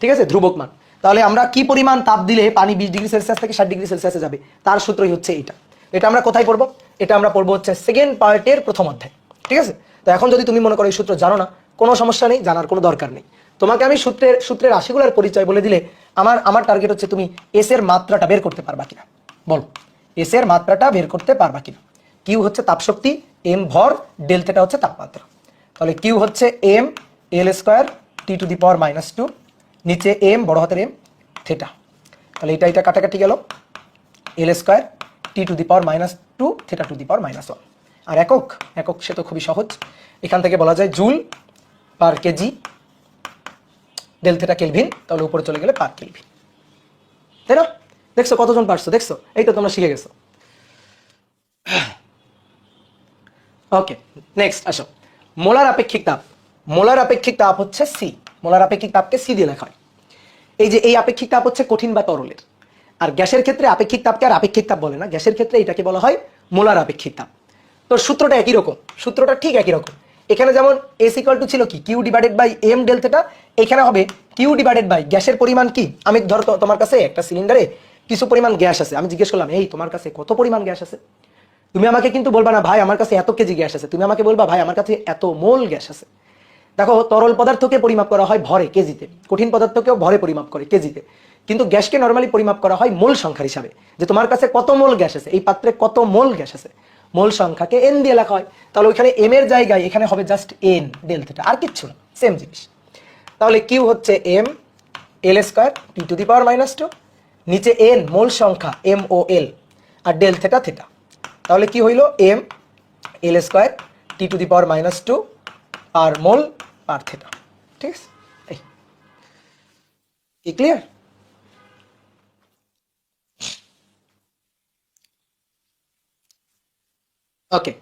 A: ঠিক আছে, ধ্রুবক মান। তাহলে আমরা কি পরিমাণ তাপ দিলে পানি 20 ডিগ্রি সেলসিয়াস থেকে 60 ডিগ্রি সেলসিয়াসে যাবে, তার সূত্রই হচ্ছে এটা। এটা আমরা কোথায় পড়বো? এটা আমরা পড়বো হচ্ছে সেকেন্ড পার্টের প্রথম অধ্যায়। ঠিক আছে, তো এখন যদি তুমি মনে করো এই সূত্র জানো না, কোনো সমস্যা নেই, জানার কোনো দরকার নেই। তোমাকে আমি সূত্রের রাশিগুলোর পরিচয় বলে দিলে আমার টার্গেট হচ্ছে তুমি এস এর মাত্রাটা বের করতে পারবা কিনা, বলো এস এর মাত্রাটা বের করতে পারবা কিনা। কিউ হচ্ছে তাপশক্তি, এম ভর, ডেল থেটা হচ্ছে তাপমাত্রা। তাহলে কিউ হচ্ছে M L square T to the power -2, নিচে এম বড় হাতের এম থেটা। তাহলে এটা কাটাকাটি গেল, L square T to the power -2 theta to the power -1। আর একক, একক সে তো খুবই সহজ, এখান থেকে বলা যায় joule per kg, del theta kelvin, তাহলে উপরে চলে গেলে পার কেলভিন, তাই না? দেখছো কতজন পারছো, দেখছো, এই তো তোমরা শিখে গেছো। ওকে, নেক্সট আসো, মোলার আপেক্ষিক তাপ। মোলার আপেক্ষিক তাপ হচ্ছে সি, মোলার আপেক্ষিক তাপকে সি দিয়ে লেখা হয়। এই যে এই আপেক্ষিক তাপ হচ্ছে কঠিন বা তরলের, আর গ্যাসের ক্ষেত্রে আপেক্ষিক তাপকে আর আপেক্ষিক তাপ বলে না, গ্যাসের ক্ষেত্রে এটাকে বলা হয় মোলার আপেক্ষিক তাপ। তো সূত্রটা একই রকম, সূত্রটা ঠিক একই রকম। এখানে যেমন এস ইকুয়াল টু ছিল কি Q divided by M del theta, এখানে হবে কিউ ডিভাইডেড বাই গ্যাসের পরিমাণ কি, আমি ধরো তোমার কাছে একটা সিলিন্ডারে কিছু পরিমাণ গ্যাস আছে, আমি জিজ্ঞেস করলাম এই তোমার কাছে কত পরিমাণ গ্যাস আছে, তুমি আমাকে কিন্তু বলবা না ভাই আমার কাছে এত কেজি গ্যাস আছে, তুমি আমাকে বলবা ভাই আমার কাছে এত মোল গ্যাস আছে। দেখো তরল পদার্থকে পরিমাপ করা হয় ভরে কেজিতে, কঠিন পদার্থকেও ভরে পরিমাপ করে কেজিতে, কিন্তু গ্যাসকে নর্মালি পরিমাপ করা হয় মোল সংখ্যার হিসাবে, যে তোমার কাছে কত মোল গ্যাস আছে, এই পাত্রে কত মোল গ্যাস আছে, মোল সংখ্যাকে এন দিয়ে লেখা হয়। তাহলে ওইখানে এম এর জায়গায় এখানে হবে জাস্ট এন ডেল থিটা, আর কিচ্ছু না, সেম জিনিস। তাহলে কিউ হচ্ছে M L square T to the power -2, নিচে এন মোল সংখ্যা এম ও এল, আর ডেল থিটা থিটা। তাহলে কি হইল M L square T to the power -2 আর মোল পার থিটা। ঠিক আছে, এই ক্লিয়ার? ওকে,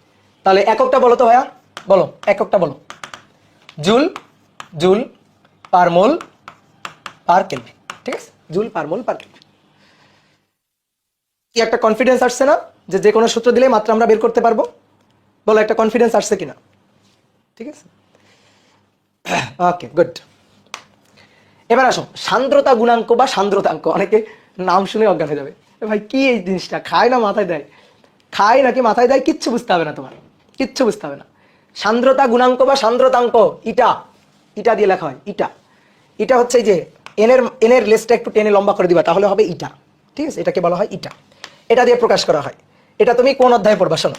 A: তাহলে এককটা বলো তো ভাইয়া, বলো এককটা বলো। জুল, জুল পার মোল পার কেলভিন। ঠিক আছে, জুল পার মোল পার কেলভিন। কি একটা কনফিডেন্স আসছে না যে যে কোনো সূত্র দিলে মাত্রা আমরা বের করতে পারবো? বলো একটা কনফিডেন্স আসছে কিনা? ঠিক আছে, ওকে গুড। এবার আসো সান্দ্রতা গুণাঙ্ক বা সান্দ্রতাঙ্ক, অনেকে নাম শুনে অজ্ঞান হয়ে যাবে, ভাই কি এই জিনিসটা, খায় না মাথায় দেয়, খায় নাকি মাথায় দেয়, কিচ্ছু বুঝতে হবে না তোমার, কিচ্ছু বুঝতে হবে না। সান্দ্রতা গুণাঙ্ক বা সান্দ্রতাঙ্ক ইটা, ইটা দিয়ে লেখা হয় ইটা। ইটা হচ্ছে এই যে এনের লেসটা একটু টেনে লম্বা করে দিবা, তাহলে হবে ইটা। ঠিক আছে, এটাকে বলা হয় ইটা, এটা দিয়ে প্রকাশ করা হয়। এটা তুমি কোন অধ্যায়ে পড়বা শোনো,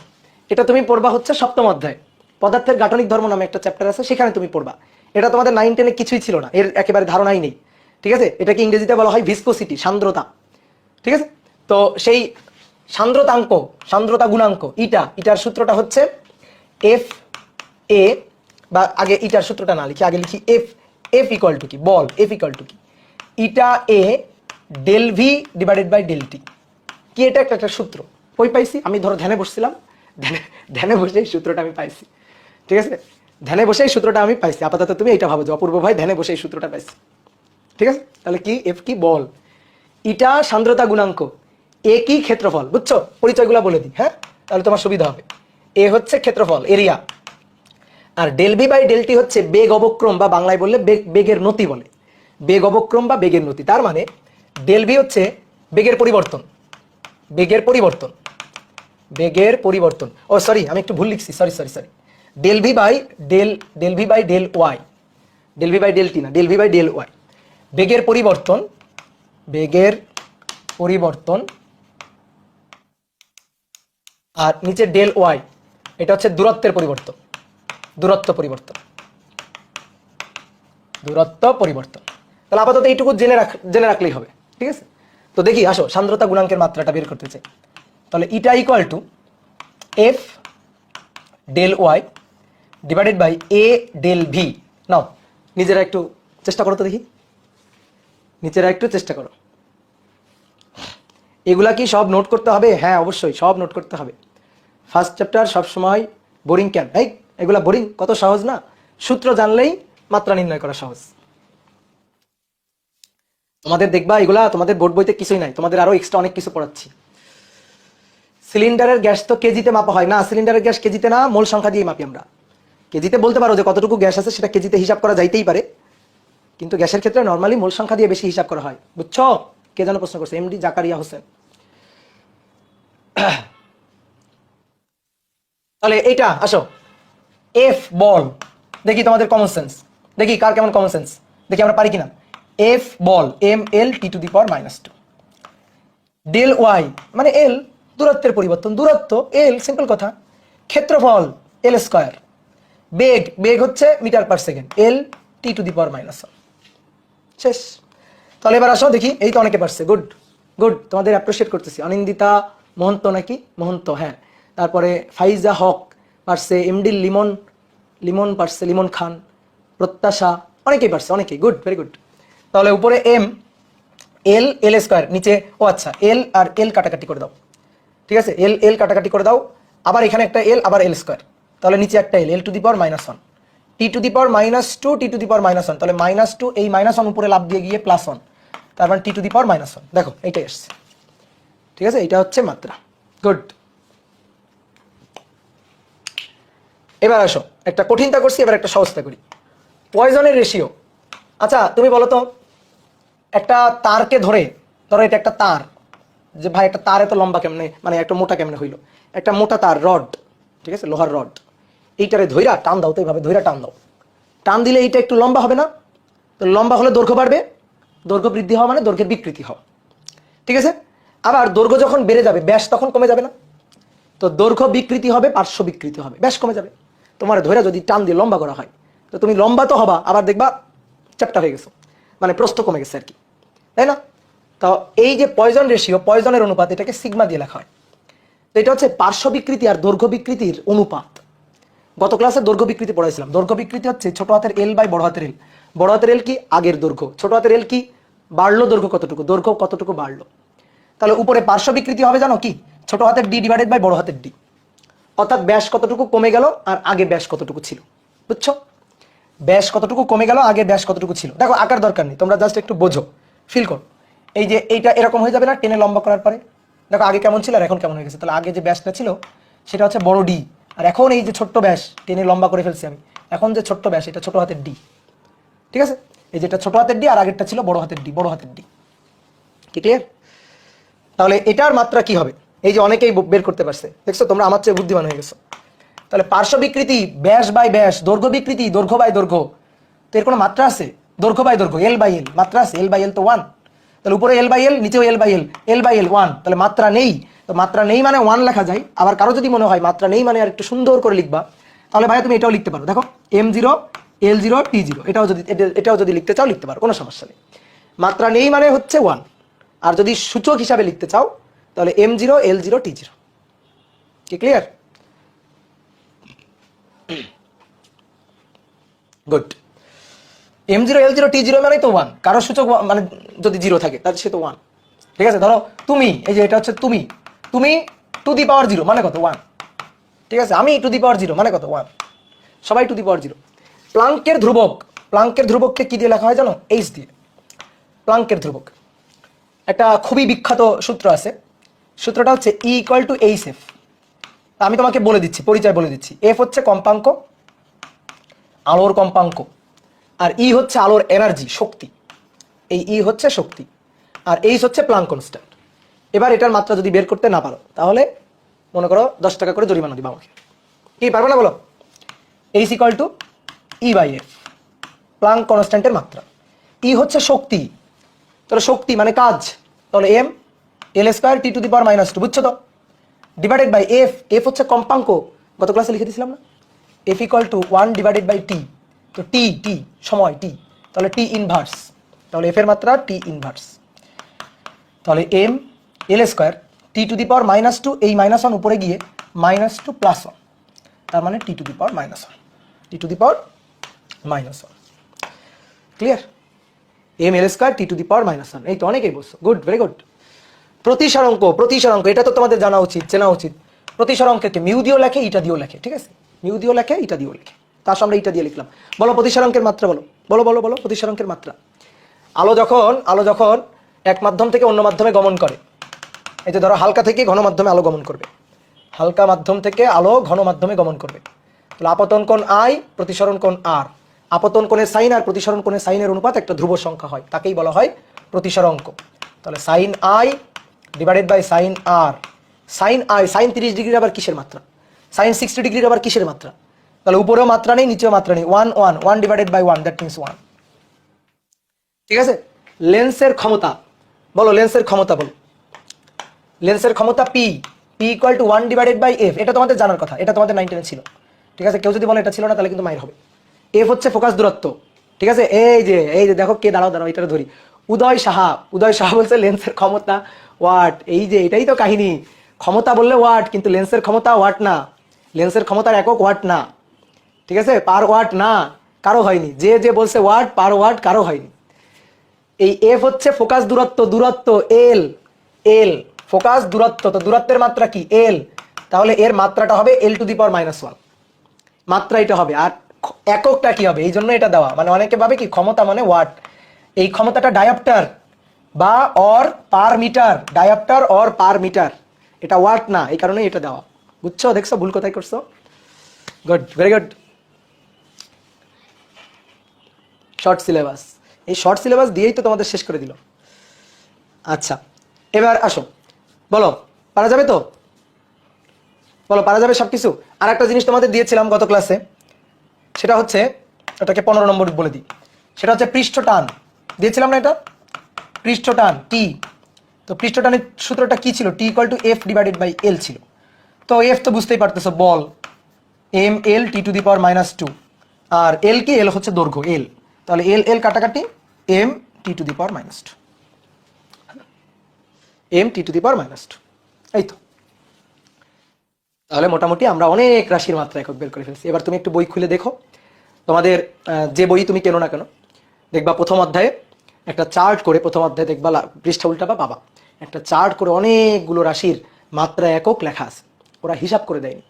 A: এটা তুমি পড়বা হচ্ছে 7ম অধ্যায়, পদার্থের গাঠনিক ধর্ম নামে একটা চ্যাপ্টার আছে, সেখানে তুমি পড়বা। এটা তোমাদের 9, 10-এ কিছুই ছিল না, এর একেবারে ধারণাই নেই। ঠিক আছে, এটাকে ইংরেজিতে বলা হয় ভিসকোসিটি, সান্দ্রতা। ঠিক আছে, তো সেই সান্দ্রতাঙ্ক, সান্দ্রতা গুণাঙ্ক ইটা, ইটার সূত্রটা হচ্ছে এফ এ, বা আগে ইটার সূত্রটা না লিখি, আগে লিখি এফ, এফ ইকুয়াল টু কি, বল এফ ইকুয়াল টু কি, eta A del V divided by del T. কি এটা একটা সূত্র, কই পাইছি আমি, ধরো ধ্যানে বসছিলাম, ধ্যানে বসে এই সূত্রটা আমি পাইছি। ঠিক আছে, ধ্যানে বসে এই সূত্রটা আমি পাইছি, আপাতত তুমি এটা ভাবো যে অপূর্ব ভাই ধ্যানে বসে এই সূত্রটা পাইছি। ঠিক আছে, তাহলে কি এফ কি বল, ইটা সান্দ্রতা গুণাঙ্ক, এ কি ক্ষেত্রফল, বুঝছো, পরিচয়গুলো বলে দিই, হ্যাঁ তাহলে তোমার সুবিধা হবে। এ হচ্ছে ক্ষেত্রফল এরিয়া, আর del V by del T হচ্ছে বেগ অবক্রম, বা বাংলায় বললে বেগের নতি বলে, বেগ অবক্রম বা বেগের নতি। তার মানে ডেল ভি হচ্ছে বেগের পরিবর্তন, বেগের পরিবর্তন, বেগের পরিবর্তন, ও সরি আমি একটু ভুল লিখছি, sorry sorry sorry, del V by del Y, del V by del T না, del V by del Y, বেগের পরিবর্তন, বেগের পরিবর্তন, আর নিচে ডেল ওয়াই এটা হচ্ছে দূরত্বের পরিবর্তন, দূরত্ব পরিবর্তন, দূরত্ব পরিবর্তন। তাহলে আপাতত এইটুকু জেনে রাখলেই হবে। ঠিক আছে, তো দেখি আসো সান্দ্রতা গুণাঙ্কের মাত্রাটা বের করতে চাই। তাহলে eta equal to F del Y divided by A del V. নাও নিজেরা একটু চেষ্টা করো তো দেখি, নিজেরা একটু চেষ্টা করো। এগুলা কি সব নোট করতে হবে? হ্যাঁ অবশ্যই সব নোট করতে হবে। ফার্স্ট চ্যাপ্টার সবসময় বোরিং কেন? এই এগুলা বোরিং, কত সহজ না, সূত্র জানলেই মাত্রা নির্ণয় করা সহজ। তোমাদের দেখবা এগুলা তোমাদের বোর্ড বইতে কিছুই নাই, তোমাদের আরো এক্সট্রা অনেক কিছু পড়াচ্ছি। সিলিন্ডারের গ্যাস তো কেজিতে মাপা হয় না, সিলিন্ডারের গ্যাস কেজিতে না, মোল সংখ্যা দিয়ে মাপি আমরা। কেজিতে বলতে পারো যে কতটুকু গ্যাস আছে সেটা কেজিতে হিসাব করা যাইতেই পারে, কিন্তু গ্যাসের ক্ষেত্রে নর্মালি মোল সংখ্যা দিয়ে বেশি হিসাব করা হয়, বুঝছো? কে যেন প্রশ্ন করছে, এমডি জাকারিয়া হোসেন। তাহলে এইটা আসো এফ বল, দেখি তোমাদের কমন সেন্স, দেখি কার কেমন কমন সেন্স, দেখি আমরা পারি কিনা। এফ বল M L T to the power -2, del Y মানে এল দূরত্বের পরিবর্তন, দূরত্ব এল, সিম্পল কথা, ক্ষেত্রফল এল স্কোয়ার, বেগ, বেগ হচ্ছে metre per second, L T to the power -1, শেষ। তাহলে এবার আসো দেখি, এই তো অনেকে পারছে, গুড গুড, তোমাদের অ্যাপ্রিসিয়েট করতেছি। অনিন্দিতা মহন্ত নাকি, মহন্ত হ্যাঁ, তারপরে ফাইজা হক পারছে, এমডি লিমন, লিমন পারছে, লিমন খান, প্রত্যাশা, অনেকেই পারছে, অনেকেই, গুড ভেরি গুড। তাহলে উপরে এম এল এল স্কোয়ার, নিচে ও আচ্ছা এল আর এল কাটাকাটি করে দাও, ঠিক আছে, এল এল কাটাকাটি করে দাও, আবার এখানে একটা এল, আবার এল স্কোয়ার, তাহলে নিচে একটা L, L to the power -1, T to the power -2, T to the power -1, তাহলে -2 এই -1 উপরে লাভ দিয়ে গিয়ে +1, তার মানে টি টু দি পাওয়ার -1, দেখো এইটাই আসছে। ঠিক আছে, এটা হচ্ছে মাত্রা। গুড। এবার আসো, একটা কঠিনতা করছি, এবার একটা সহজতা করি। পয়জনের রেশিও। আচ্ছা তুমি বলো তো, একটা তারকে ধরো এটা একটা তার, যে ভাই একটা তার এত লম্বা কেমনে, মানে একটা মোটা কেমনে হইলো, একটা মোটা তার রড, ঠিক আছে, লোহার রড, এইটারে ধইরা টান দাও, তো এইভাবে ধইরা টান দাও, টান দিলে এইটা একটু লম্বা হবে না? তো লম্বা হলে দৈর্ঘ্য বাড়বে, দৈর্ঘ্য বৃদ্ধি হওয়া মানে দৈর্ঘ্যের বিকৃতি হওয়া, ঠিক আছে। আবার দৈর্ঘ্য যখন বেড়ে যাবে ব্যাস তখন কমে যাবে না? তো দৈর্ঘ্য বিকৃতি হবে, পার্শ্ব বিকৃতি হবে, ব্যাস কমে যাবে। তোমার ধৈরা যদি টান দিয়ে লম্বা করা হয়, তো তুমি লম্বা তো হবা, আবার দেখবা চ্যাপ্টা হয়ে গেছো, মানে প্রস্থ কমে গেছে আর কি, তাই না? তো এই যে পয়জন রেশিও, পয়জনের অনুপাত, এটাকে সিগমা দিয়ে লেখা হয়। তো এটা হচ্ছে পার্শ্ব বিকৃতি আর দৈর্ঘ্য বিকৃতির অনুপাত। গত ক্লাসে দৈর্ঘ্য বিকৃতি পড়াইছিলাম। দৈর্ঘ্য বিকৃতি হচ্ছে ছোট হাতের এল বাই বড় হাতের এল। বড় হাতের এল কি? আগের দৈর্ঘ্য। ছোট হাতের এল কি? বাড়লো দৈর্ঘ্য কতটুকু, দৈর্ঘ্য কতটুকু বাড়লো। তাহলে উপরে পার্শ্ব বিকৃতি হবে জানো কি? ছোট হাতের ডি ডিভাইডেড বাই বড় হাতের ডি, অর্থাৎ ব্যাস কতটুকু কমে গেল আর আগে ব্যাস কতটুকু ছিল, বুঝছো? ব্যাস কতটুকু কমে গেল, আগে ব্যাস কতটুকু ছিল। দেখো আকার দরকার নেই, তোমরা জাস্ট একটু বোঝো, ফিল করো। এই যে এইটা এরকম হয়ে যাবে না টেনে লম্বা করার পরে? দেখো আগে কেমন ছিল আর এখন কেমন হয়ে গেছে। তাহলে আগে যে ব্যাসটা ছিল সেটা হচ্ছে বড় ডি, আর এখন এই যে ছোট্ট ব্যাস টেনে লম্বা করে ফেলছি আমি, এখন যে ছোট্ট ব্যাস এটা ছোট হাতের ডি, ঠিক আছে। এই যেটা ছোট হাতের ডি আর আগেরটা ছিল বড় হাতের ডি, বড় হাতের ডি, কি ক্লিয়ার? তাহলে এটার মাত্রা কি হবে? এই যে অনেকেই বের করতে পারছে, দেখছো তোমরা আমার চেয়ে বুদ্ধিমান হয়ে গেছো। তাহলে পার্শ্ব বিকৃতি ব্যাস বাই ব্যাস, দৈর্ঘ্য বিকৃতি দৈর্ঘ্য বাই দৈর্ঘ্য, তো এর কোনো মাত্রা আছে? দৈর্ঘ্য বাই দৈর্ঘ্য, এল বাই এল, মাত্রা আছে? এল বাই এল তো 1, তাহলে উপরে এল বাই এল, নিচেও L by L, L by এল 1, তাহলে মাত্রা নেই। তো মাত্রা নেই মানে 1 লেখা যায়। আবার কারো যদি মনে হয় মাত্রা নেই মানে আর একটু সুন্দর করে লিখবা, তাহলে ভাই তুমি এটাও লিখতে পারো। দেখো M0 L0 T0, এটাও যদি লিখতে চাও লিখতে পারো, কোনো সমস্যা নেই। মাত্রা নেই মানে হচ্ছে 1, আর যদি সূচক হিসাবে লিখতে চাও তাহলে M0 L0 T0, কি clear? Good. M0 L0 T0 মানে তো 1, কারো সূচক মানে যদি 0 থাকে তাহলে সে তো 1, ঠিক আছে। ধরো তুমি, এই যে এটা হচ্ছে তুমি, তুমি টু দি পাওয়ার 0 মানে কত? 1, ঠিক আছে। আমি টু দি পাওয়ার 0 মানে কত? 1, সবাই টু দি পাওয়ার 0। প্লাঙ্কের ধ্রুবক, প্লাঙ্কের ধ্রুবককে কি দিয়ে লেখা হয় জানো? H দিয়ে। প্লাঙ্কের ধ্রুবক একটা খুবই বিখ্যাত সূত্র আছে, সূত্রটা হচ্ছে E = hf। আমি তোমাকে বলে দিচ্ছি, পরিচয় বলে দিচ্ছি। F হচ্ছে কম্পাঙ্ক, আলোর কম্পাঙ্ক, আর ই হচ্ছে আলোর এনার্জি, শক্তি। এই ই হচ্ছে শক্তি, আর এইচ হচ্ছে প্লাঙ্ক কনস্ট্যান্ট। এবার এটার মাত্রা যদি বের করতে না পারো তাহলে মনে করো 10 টাকা করে জরিমানা দিবা আমাকে। কি পারবে না বলো? এইচ = E/F, প্লাঙ্ক কনস্ট্যান্টের মাত্রা। ই হচ্ছে শক্তি, তাহলে শক্তি মানে কাজ, তাহলে M L² T⁻², বুঝছো তো? ডিভাইডেড বাই F, F হচ্ছে কম্পাঙ্ক, গত ক্লাসে লিখে দিয়েছিলাম না? F = 1/T, তো T সময় T, তাহলে T ইনভার্স, তাহলে F এর মাত্রা T ইনভার্স। তাহলে M L² T⁻², এই -1 উপরে গিয়ে -2 +1, তার মানে T⁻⁻1, T⁻⁻1, clear? M L² T⁻⁻1, এই তো অনেকেই বলছো, গুড, ভেরি গুড। প্রতিসরাঙ্ক, প্রতিসরাঙ্ক এটা তো তোমাদের জানা উচিত, চেনা উচিত। প্রতিসরাঙ্ককে মিউ দিয়েও লেখে, ইটা দিয়েও লেখে, ঠিক আছে? মিউ দিয়েও লেখে, ইটা দিয়েও লেখে, তার সামনে ইটা দিয়ে লিখলাম। বলো প্রতিসরাঙ্কের মাত্রা, বলো বলো বলো বলো প্রতিসরাঙ্কের মাত্রা। আলো যখন এক মাধ্যম থেকে অন্য মাধ্যমে গমন করে, এই যে ধরো হালকা থেকে ঘন মাধ্যমে আলো গমন করবে, হালকা মাধ্যম থেকে আলো ঘন মাধ্যমে গমন করবে, তাহলে আপতন কোণ I, প্রতিসরণ কোণ R। আপতন কোণের সাইন আর প্রতিসরণ কোণের সাইনের অনুপাত একটা ধ্রুব সংখ্যা হয়, তাকেই বলা হয় প্রতিসরাঙ্ক। তাহলে sin I divided by sin R। sin I, sin 30 ডিগ্রির আবার কিসের মাত্রা? sin 60 ডিগ্রির আবার কিসের মাত্রা? তাহলে উপরেও মাত্রা নেই, নিচেও মাত্রা নেই, 1 ডিভাইডেড বাই 1, দ্যাট মিনস 1, ঠিক আছে। লেন্সের ক্ষমতা, বলো লেন্সের ক্ষমতা, বলো লেন্সের ক্ষমতা P = 1/F। এটা তোমাদের জানার কথা, এটা তোমাদের 9-10 ছিল, ঠিক আছে। কেউ যদি বলে এটা ছিল না তাহলে কিন্তু মাইর হবে। F হচ্ছে ফোকাস দূরত্ব, ঠিক আছে। এই যে দেখো কে, দাঁড়াও এটা ধরি, উদয় সাহা বলছে লেন্সের ক্ষমতা ওয়াট। এই যে এটাই তো কাহিনী, ক্ষমতা বললে ওয়াট, কিন্তু লেন্সের ক্ষমতা ওয়াট না, লেন্সের ক্ষমতার একক ওয়াট না, ঠিক আছে, পার ওয়াট না, কারো হয়নি। যে বলছে ওয়াট, পার ওয়াট কারো হয়নি। এই F হচ্ছে ফোকাস দূরত্ব এল ফোকাস দূরত্ব, তো দূরত্বের মাত্রা কি? L, তাহলে এর মাত্রাটা হবে L⁻⁻1, মাত্রা এটা হবে। আর এককটা কি হবে? এই জন্য এটা দেওয়া, মানে অনেকে ভাবে কি ক্ষমতা মানে ওয়াট, এই ক্ষমতাটা ডায়োপ্টার, বা or per metre, dioptre or per metre, এটা ওয়াট না, এই কারণে এটা দেওয়া। বুঝছো? দেখছো ভুল কোথায় করছো? Good, very good. Short syllabus, এই শর্ট সিলেবাস দিয়েই তো তোমাদের শেষ করে দিল। আচ্ছা, এবার আসো, বলো পারা যাবে তো? বলো পারা যাবে সবকিছু? আর একটা জিনিস তোমাদের দিয়েছিলাম গত ক্লাসে, সেটা হচ্ছে, এটাকে 15 নম্বর বলে দিই, সেটা হচ্ছে পৃষ্ঠ টান। দিয়েছিলাম না এটা? পৃষ্ঠ টান টি। তো পৃষ্ঠ টানের সূত্রটা কি ছিল? T equal to F divided by L ছিল। তো এফ তো বুঝতেই পারতেছো, বল, M L T to the power -2, আর এল কি? এল হচ্ছে দৈর্ঘ্য, এল। তাহলে এল এল কাটাকাটি, M T to the power -2, M T to the power -2। এই তো, তাহলে মোটামুটি আমরা অনেক রাশির মাত্রা একক বের করে ফেলছি। এবার তুমি একটু বই খুলে দেখো, তোমাদের যে বই তুমি কেনো না কেন, দেখবা প্রথম অধ্যায়ে একটা চার্ট করে, প্রথম অধ্যায়ে দেখবা পৃষ্ঠা উল্টাবা, পাবা একটা চার্ট করে অনেকগুলো রাশির মাত্রা একক লেখা আছে। ওরা হিসাব করে দেয়নি,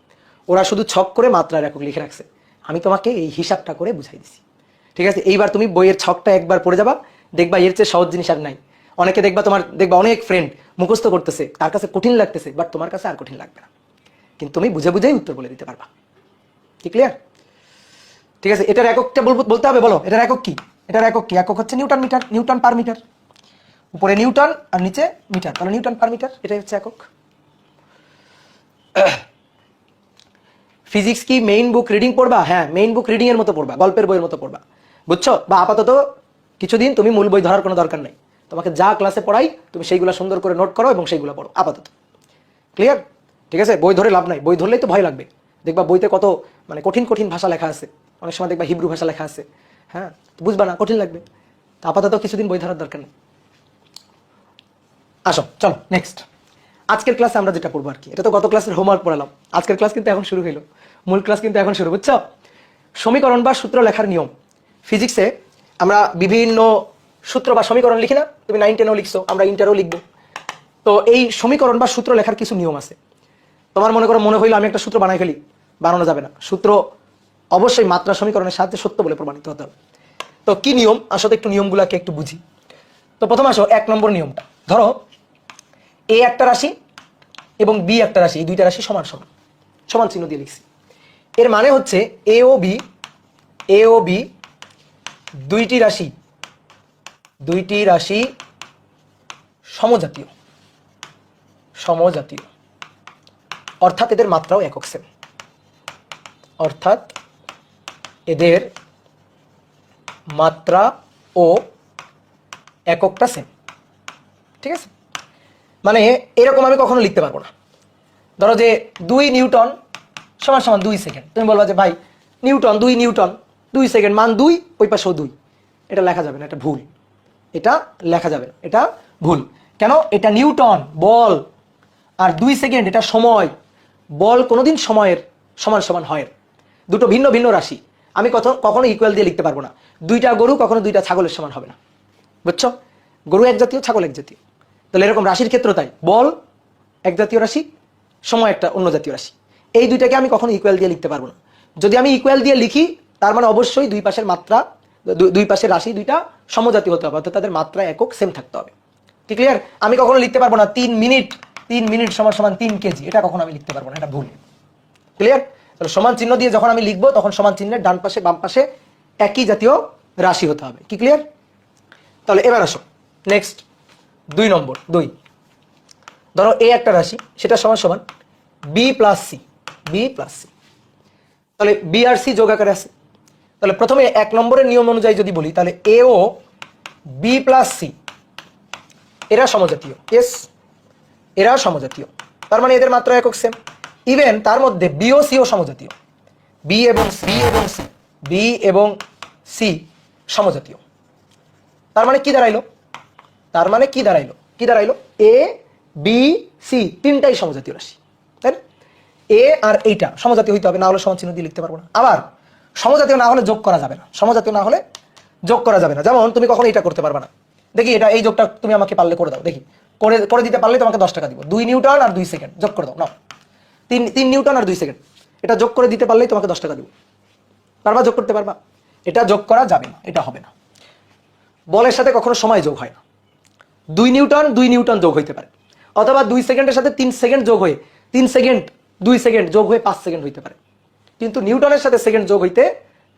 A: ওরা শুধু ছক করে মাত্রার একক লিখে রাখছে। আমি তোমাকে এই হিসাবটা করে বুঝাই দিছি, ঠিক আছে? এইবার তুমি বইয়ের ছকটা একবার পড়ে যাবা, দেখবা এর চেয়ে সহজ জিনিস আর নাই। অনেকে দেখবা, তোমার দেখবা অনেক ফ্রেন্ড মুখস্থ করতেছে, তার কাছে কঠিন লাগতেছে, বাট তোমার কাছে আর কঠিন লাগবে না, কিন্তু তুমি বুঝে বুঝেই উত্তর বলে দিতে পারবা। কি ক্লিয়ার? ঠিক আছে, এটার এককটা বলতে হবে। বলো এটার একক কি? এটার একক কি? একক হচ্ছে newton metre, newton per metre. উপরে নিউটন আর নিচে মিটার, তাহলে নিউটন পার মিটার, এটাই হচ্ছে একক। ফিজিক্স কি মেইন বুক রিডিং পড়বা? হ্যাঁ, মেইন বুক রিডিং এর মতো পড়বা, গল্পের বইয়ের মতো পড়বা, বুঝছো? বা আপাতত কিছুদিন তুমি মূল বই ধরার কোনো দরকার নেই, তোমাকে যা ক্লাসে পড়াই তুমি সেইগুলো সুন্দর করে নোট করো এবং সেইগুলো পড়ো আপাতত। ক্লিয়ার? ঠিক আছে, বই ধরে লাভ নাই, বই ধরলেই তো ভয় লাগবে। দেখবা বইতে কত মানে কঠিন কঠিন ভাষা লেখা আছে, অনেক সময় দেখবা হিব্রু ভাষা লেখা আছে, হ্যাঁ, বুঝবা না, কঠিন লাগবে। তা আপাতত কিছুদিন বই ধরার দরকার নেই। আসো, চলো নেক্সট। আজকের ক্লাসে আমরা যেটা পড়বো আর কি, এটা তো গত ক্লাসের হোমওয়ার্ক পড়ালাম, আজকের ক্লাস কিন্তু এখন শুরু হইলো, মূল ক্লাস কিন্তু এখন শুরু, বুঝছো? সমীকরণ বা সূত্র লেখার নিয়ম। ফিজিক্সে আমরা বিভিন্ন সূত্র বা সমীকরণ লিখি না? তুমি 9, 10-ও লিখছো, আমরা ইন্টারও লিখবো। তো এই সমীকরণ বা সূত্র লেখার কিছু নিয়ম আছে। তোমার মনে হইলো আমি একটা সূত্র বানাই ফেলি, বানানো যাবে না। সূত্র অবশ্যই মাত্রা সমীকরণের সাথে সত্য বলে প্রমাণিত হতে হবে। তো কি নিয়ম? আসলে একটু নিয়মগুলোকে একটু বুঝি। তো প্রথম আসো 1 নম্বর নিয়মটা। ধরো এ একটা রাশি এবং বি একটা রাশি, এই দুইটা রাশি সমান সমান, সমান চিহ্ন দিয়ে লিখছি। এর মানে হচ্ছে এ ও বি দুইটি রাশি সমজাতীয়, অর্থাৎ এদের মাত্রাও একক সেম, অর্থাৎ এদের মাত্রা ও এককটা সেম। ঠিক আছে, মানে এরকম আমি কখনো লিখতে পারবো না। ধরো যে 2 নিউটন সমান সমান 2 সেকেন্ড, তুমি বলবা যে ভাই নিউটন 2 সেকেন্ড মান 2, ওই পাশেও 2, এটা লেখা যাবে না, এটা ভুল, এটা লেখা যাবে না, এটা ভুল। কেন? এটা নিউটন বল, আর 2 সেকেন্ড এটা সময়। বল কোনোদিন সময়ের সমান সমান হয়, দুটো ভিন্ন ভিন্ন রাশি। আমি কখনো ইকুয়াল দিয়ে লিখতে পারবো না। দুইটা গরু কখনো দুইটা ছাগলের সমান হবে না, বুঝছো? গরু এক জাতীয়, ছাগল এক জাতীয়। তাহলে এরকম রাশির ক্ষেত্র তাই, বল এক জাতীয় রাশি, সময় একটা অন্য জাতীয় রাশি। এই দুইটাকে আমি কখনো ইকুয়াল দিয়ে লিখতে পারবো না। যদি আমি ইকুয়াল দিয়ে লিখি, তার মানে অবশ্যই দুই পাশের মাত্রা, দুই পাশের রাশি দুইটা সমজাতীয় হতে হবে, অর্থাৎ তাদের মাত্রা একক সেম থাকতে হবে। ঠিক ক্লিয়ার? আমি কখনো লিখতে পারবো না 3 মিনিট সমান সমান 3 কেজি, এটা কখনো আমি লিখতে পারবো না, এটা ভুল। ক্লিয়ার? তাহলে সমান চিহ্ন দিয়ে যখন আমি লিখবো, তখন সমান চিহ্নের ডান পাশে বাম পাশে একই জাতীয় রাশি হতে হবে। কি ক্লিয়ার? তাহলে এবার আসো নেক্সট 2 নম্বর। ধরো এ একটা রাশি, সেটা সমান সমান বি প্লাস সি, তাহলে বি আর সি যোগ আকারে আছে। তাহলে প্রথমে 1 নম্বরের নিয়ম অনুযায়ী যদি বলি, তাহলে এ ও বি প্লাস সি এরা সমজাতীয়, এস এরা সমজাতীয়, তার মানে এদের মাত্রা একক সেম। ইভেন তার মধ্যে বি ও সি ও সমজাতীয়, বি এবং সি সমজাতীয়। তার মানে কি দাঁড়াইলো? এ বি সি তিনটাই সমজাতীয় রাশি, তাই না? এ আর এইটা সমজাতীয় হইতে হবে, না হলে সমান চিহ্ন দিয়ে লিখতে পারবো না। আবার সমজাতীয় না হলে যোগ করা যাবে না, যেমন তুমি কখনো এটা করতে পারবে না। দেখি এটা, এই যোগটা তুমি আমাকে পারলে করে দাও, দেখি করে দিতে পারলে তোমাকে 10 টাকা দিব। 2 নিউটন আর 2 সেকেন্ড যোগ করে দাও, নাও 3 নিউটন আর 2 সেকেন্ড, এটা যোগ করে দিতে পারলেই তোমাকে 10 টাকা দিব। পারবা? যোগ করতে পারবা? এটা যোগ করা যাবে না, এটা হবে না। বলের সাথে কখনো সময় যোগ হয় না, 2 নিউটন যোগ হইতে পারে, অথবা 2 সেকেন্ডের সাথে 3 সেকেন্ড যোগ হয়ে 3 সেকেন্ড 2 সেকেন্ড যোগ হয়ে 5 সেকেন্ড হইতে পারে, কিন্তু নিউটনের সাথে সেকেন্ড যোগ হইতে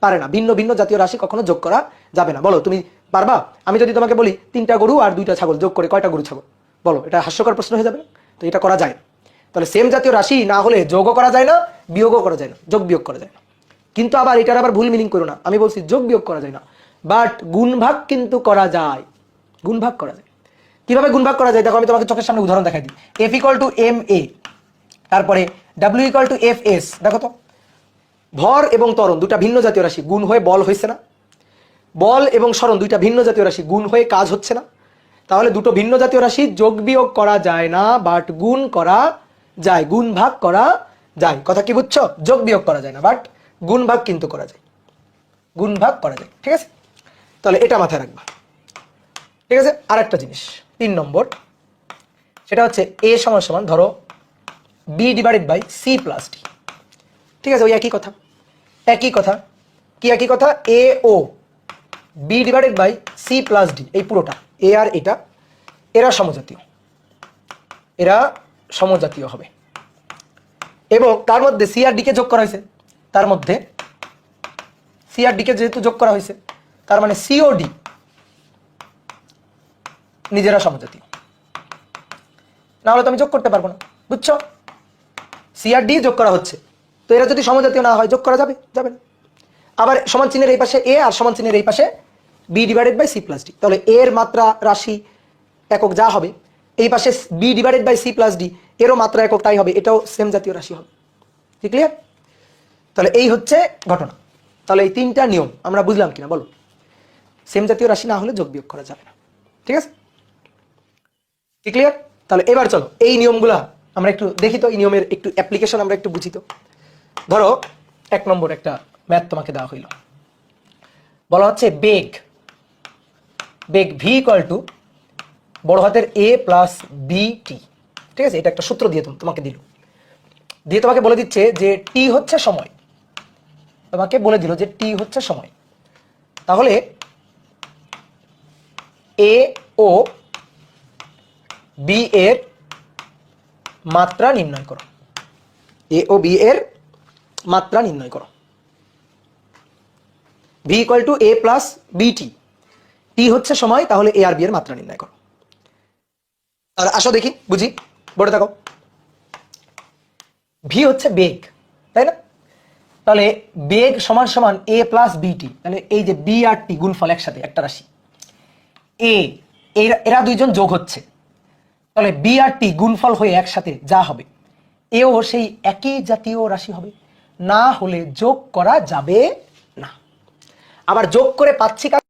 A: পারে না। ভিন্ন ভিন্ন জাতীয় রাশি কখনো যোগ করা যাবে না। বলো তুমি পারবা? আমি যদি তোমাকে বলি 3টা গরু আর 2টা ছাগল যোগ করে কয়টা গরু ছাগল? বলো, এটা হাস্যকর প্রশ্ন হয়ে যাবে না? তো এটা করা যায় না। তাহলে সেম জাতীয় রাশি না হলে যোগও করা যায় না, বিয়োগও করা যায় না, যোগ বিয়োগ করা যায় না। কিন্তু আবার এটার আবার ভুল মিনিং করো না, আমি বলছি যোগ বিয়োগ করা যায় না, বাট গুণ ভাগ কিন্তু করা যায়। গুণ ভাগ করা যায়। কিভাবে গুণ ভাগ করা যায় দেখো, আমি তোমাকে চোখের সামনে উদাহরণ দেখাই দিই। F = ma, তারপরে W = Fs। দেখো তো, ভর এবং ত্বরণ দুটা ভিন্ন জাতীয় রাশি, গুণ হয়ে বল হয়েছে না? বল এবং সরণ দুইটা ভিন্ন জাতীয় রাশি, গুণ হয়ে কাজ হচ্ছে না? তাহলে দুটো ভিন্ন জাতীয় রাশি যোগ বিয়োগ করা যায় না, বাট গুণ করা যায়, গুণ ভাগ করা যায়। কথা কি বুঝছো? যোগ বিয়োগ করা যায় না, বাট গুণ ভাগ কিন্তু করা যায়, গুণ ভাগ করা যায়। ঠিক আছে, তাহলে এটা মাথায় রাখবা। ঠিক আছে, আর একটা জিনিস 3 নম্বর, সেটা হচ্ছে a = ধরো b/c+d। ঠিক আছে, ওই একই কথা, একই কথা। কি একই কথা? a ও b/c+d, এই পুরোটা a আর এটা, এরা সমজাতীয়, এরা সমজাতীয় হবে। এবং তার মধ্যে c আর d কে যোগ করা হয়েছে, তার মধ্যে c আর d কে যেহেতু যোগ করা হয়েছে, তার মানে c ও d নিজেরা সমজাতীয়, না হলে তো আমি যোগ করতে পারবো না। বুঝছো? c আর d যোগ করা হচ্ছে, তো এরা যদি সমজাতীয় না হয় যোগ করা যাবে? যাবে না। আবার সমান চিহ্নের এই পাশে a আর সমান চিহ্নের এই পাশে b/c+d, তাহলে a এর মাত্রা রাশি একক যা হবে, এই পাশে b/c+d এরও মাত্রা একক তাই হবে, এটাও সেম জাতীয় রাশি হবে। ঠিক ক্লিয়ার? তাহলে এই হচ্ছে ঘটনা। তাহলে এই 3টা নিয়ম আমরা বুঝলাম কিনা বলো? সেম জাতীয় রাশি না হলে যোগ বিয়োগ করা যাবে না। ঠিক আছে, কি ক্লিয়ার? তাহলে এবার চলো এই নিয়মগুলা আমরা একটু দেখি তো, এই নিয়মের একটু অ্যাপ্লিকেশন আমরা একটু বুঝি তো। ধরো 1 নম্বর একটা ম্যাথ তোমাকে দেওয়া হইল, বলা হচ্ছে বেগ, বেগ v = বড় হাতের a + bt। ঠিক আছে, এটা একটা সূত্র দিয়ে তোমাকে দিল, দিয়ে তোমাকে বলে দিচ্ছে যে t হচ্ছে সময়, তোমাকে বলে দিল যে t হচ্ছে সময়। তাহলে a ও b এর মাত্রা নির্ণয় করো, a ও b এর মাত্রা নির্ণয় করো। v = a + bt, t হচ্ছে সময়, তাহলে a আর b এর মাত্রা নির্ণয় করো। আর আসো দেখি বুঝি, বোর্ডে দেখো, v হচ্ছে বেগ, তাই না? তাহলে বেগ = a + bt, তাহলে এই যে b আর t গুণফল একসাথে একটা রাশি, a এরা দুইজন যোগ হচ্ছে, তাহলে b আর t গুণফল হয়ে একসাথে যা হবে, এও সেই একই জাতীয় রাশি হবে, না হলে যোগ করা যাবে না। আবার যোগ করে পাচ্ছি